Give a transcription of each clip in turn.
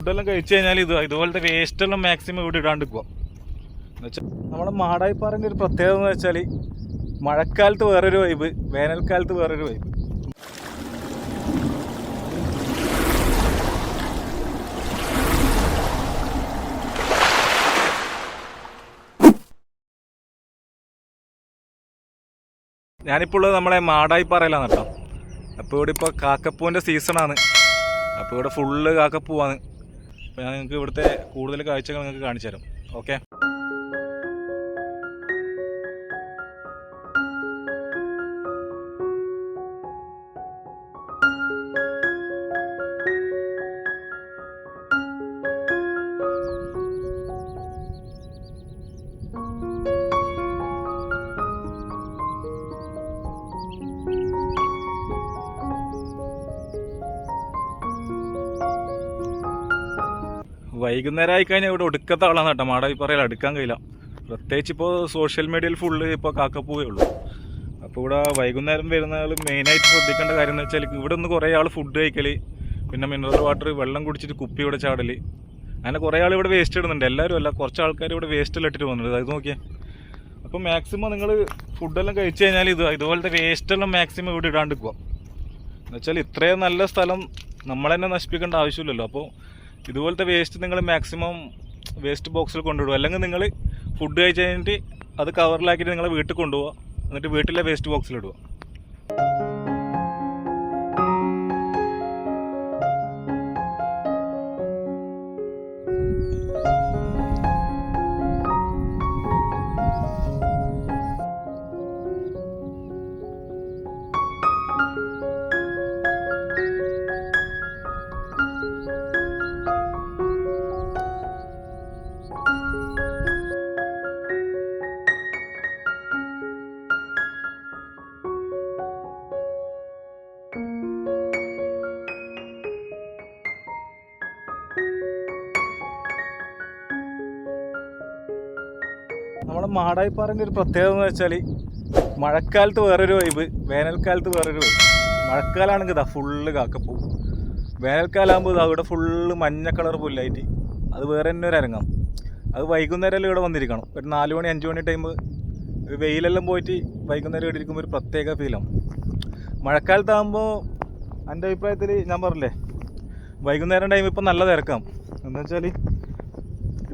ഫുഡെല്ലാം കഴിച്ചു കഴിഞ്ഞാൽ ഇതുപോലത്തെ വേസ്റ്റെല്ലാം മാക്സിമം ഇവിടെ ഇടാണ്ട് പോവാം എന്ന് വെച്ചാൽ നമ്മുടെ മാടായിപ്പാറേൻ്റെ ഒരു പ്രത്യേകത എന്ന് വെച്ചാൽ മഴക്കാലത്ത് വേറൊരു വൈബ്, വേനൽക്കാലത്ത് വേറൊരു വൈബ്. ഞാനിപ്പോൾ ഉള്ളത് നമ്മളെ മാടായിപ്പാറയിലാണ് കേട്ടോ. അപ്പോൾ ഇവിടെ ഇപ്പോൾ കാക്കപ്പൂവിൻ്റെ സീസണാണ്. അപ്പോൾ ഇവിടെ ഫുള്ള് കാക്കപ്പൂവാണ്. അപ്പോൾ ഞാൻ നിങ്ങൾക്ക് ഇവിടുത്തെ കൂടുതൽ കാഴ്ചകൾ നിങ്ങൾക്ക് കാണിച്ചു തരാം. ഓക്കെ, വൈകുന്നേരം ആയിക്കഴിഞ്ഞാൽ ഇവിടെ ഒടുക്കത്തെ ആളാണ് കേട്ടോ. മാടായിപ്പാറയിൽ അടുക്കാൻ കഴിയില്ല. പ്രത്യേകിച്ച് ഇപ്പോൾ സോഷ്യൽ മീഡിയയിൽ ഫുള്ള് ഇപ്പോൾ കാക്കപ്പൂവേ ഉള്ളൂ. അപ്പോൾ ഇവിടെ വൈകുന്നേരം വരുന്ന ആൾ മെയിനായിട്ട് ശ്രദ്ധിക്കേണ്ട കാര്യം എന്ന് വെച്ചാൽ ഇവിടെ നിന്ന് കുറേ ആൾ ഫുഡ് കഴിക്കൽ, പിന്നെ മിനറൽ വാട്ടർ വെള്ളം കുടിച്ചിട്ട് കുപ്പി ഇവിടെ ചാടൽ, അങ്ങനെ കുറേ ആൾ ഇവിടെ വേസ്റ്റ് ഇടുന്നുണ്ട്. എല്ലാവരും അല്ല, കുറച്ച് ആൾക്കാർ ഇവിടെ വേസ്റ്റെല്ലാം ഇട്ടിട്ട് പോകുന്നുണ്ട്. അത് നോക്കിയാൽ. അപ്പോൾ മാക്സിമം നിങ്ങൾ ഫുഡെല്ലാം കഴിച്ചു കഴിഞ്ഞാൽ ഇതുപോലത്തെ വേസ്റ്റെല്ലാം മാക്സിമം ഇവിടെ ഇടാണ്ട് പോവാം. എന്നുവെച്ചാൽ ഇത്രയും നല്ല സ്ഥലം നമ്മൾ തന്നെ നശിപ്പിക്കേണ്ട ആവശ്യമില്ലല്ലോ. അപ്പോൾ ഇതുപോലത്തെ വേസ്റ്റ് നിങ്ങൾ മാക്സിമം വേസ്റ്റ് ബോക്സിൽ കൊണ്ടുവിടുക. അല്ലെങ്കിൽ നിങ്ങൾ ഫുഡ് കഴിച്ച് കഴിഞ്ഞിട്ട് അത് കവറിലാക്കിയിട്ട് നിങ്ങൾ വീട്ടിൽ കൊണ്ടുപോവുക. എന്നിട്ട് വീട്ടിലെ വേസ്റ്റ് ബോക്സിലിടുക. നമ്മുടെ മാടായിപ്പാറേൻ്റെ ഒരു പ്രത്യേകത എന്ന് വെച്ചാൽ മഴക്കാലത്ത് വേറൊരു വൈബ്, വേനൽക്കാലത്ത് വേറൊരു വൈബ്. മഴക്കാലമാണെങ്കിൽ ഇതാ ഫുള്ള് കാക്കപ്പൂ. വേനൽക്കാലമാകുമ്പോൾ ഇതാ ഇവിടെ ഫുള്ള് മഞ്ഞ കളർ പുല്ലായിട്ട് അത് വേറെ തന്നെ ഒരു അരങ്ങാം. അത് വൈകുന്നേരം ഇവിടെ വന്നിരിക്കണം. ഒരു 4 മണി 5 മണി ടൈം വെയിലെല്ലാം പോയിട്ട് വൈകുന്നേരം ഇവിടെ ഇരിക്കുമ്പോൾ ഒരു പ്രത്യേക ഫീലാണ്. മഴക്കാലത്താകുമ്പോൾ എൻ്റെ അഭിപ്രായത്തിൽ ഞാൻ പറഞ്ഞില്ലേ, വൈകുന്നേരം ടൈം ഇപ്പോൾ നല്ല തിരക്കാം. എന്താ വെച്ചാൽ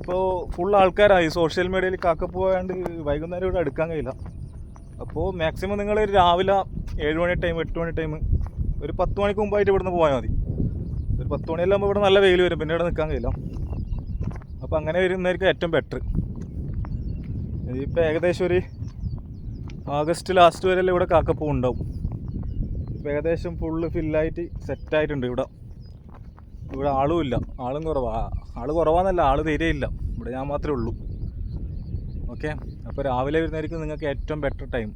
ഇപ്പോൾ ഫുൾ ആൾക്കാരായി സോഷ്യൽ മീഡിയയിൽ കാക്കപ്പൂ ആയതുകൊണ്ട് വൈകുന്നേരം ഇവിടെ എടുക്കാൻ കഴിയില്ല. അപ്പോൾ മാക്സിമം നിങ്ങൾ രാവിലെ 7 മണി ടൈം 8 മണി ടൈം ഒരു 10 മണിക്ക് മുമ്പായിട്ട് ഇവിടുന്ന് പോയാൽ മതി. ഒരു 10 മണിയെല്ലാം ഇവിടെ നല്ല വെയിൽ വരും, പിന്നെ ഇവിടെ നിൽക്കാൻ കഴിയില്ല. അപ്പോൾ അങ്ങനെ വരുന്നതായിരിക്കും ഏറ്റവും ബെറ്റർ. ഇപ്പോൾ ഏകദേശം ഒരു ആഗസ്റ്റ് ലാസ്റ്റ് വരെയല്ലേ ഇവിടെ കാക്കപ്പൂ ഉണ്ടാവും. ഇപ്പോൾ ഏകദേശം ഫുള്ള് ഫില്ലായിട്ട് സെറ്റായിട്ടുണ്ട്. ഇവിടെ ആളുമില്ല, ആളും കുറവാന്നല്ല, ആൾ തീരെയില്ല. ഇവിടെ ഞാൻ മാത്രമേ ഉള്ളൂ. ഓക്കെ, അപ്പോൾ രാവിലെ വരുന്നതായിരിക്കും നിങ്ങൾക്ക് ഏറ്റവും ബെറ്റർ ടൈം.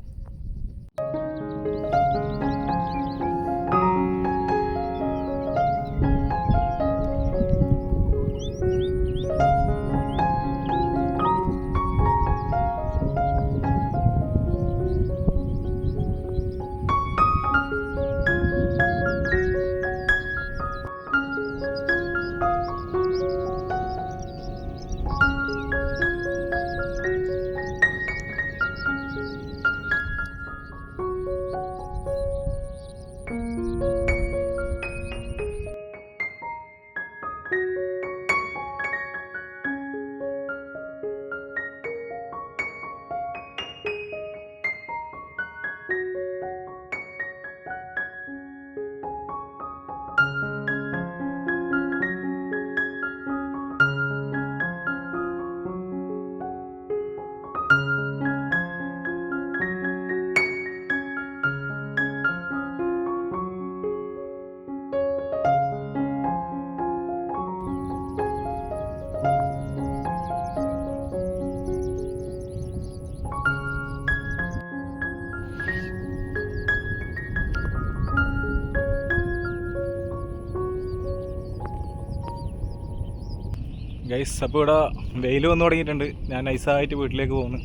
ഗൈസ്, അപ്പോൾ ഇവിടെ വെയിൽ വന്നു തുടങ്ങിയിട്ടുണ്ട്. ഞാൻ നൈസായിട്ട് വീട്ടിലേക്ക് പോകുന്നു.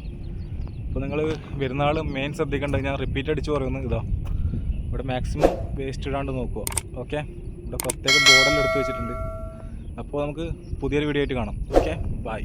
അപ്പോൾ നിങ്ങൾ വരുന്നാൾ മെയിൻ ശ്രദ്ധിക്കേണ്ടത്, ഞാൻ റിപ്പീറ്റ് അടിച്ച് പറയുന്നത് ഇതാ, ഇവിടെ മാക്സിമം വേസ്റ്റ് ഇടാണ്ട് നോക്കുക. ഓക്കെ, ഇവിടെ പ്രത്യേക ബോർഡെല്ലാം എടുത്ത് വെച്ചിട്ടുണ്ട്. അപ്പോൾ നമുക്ക് പുതിയൊരു വീഡിയോ ആയിട്ട് കാണാം. Okay, by.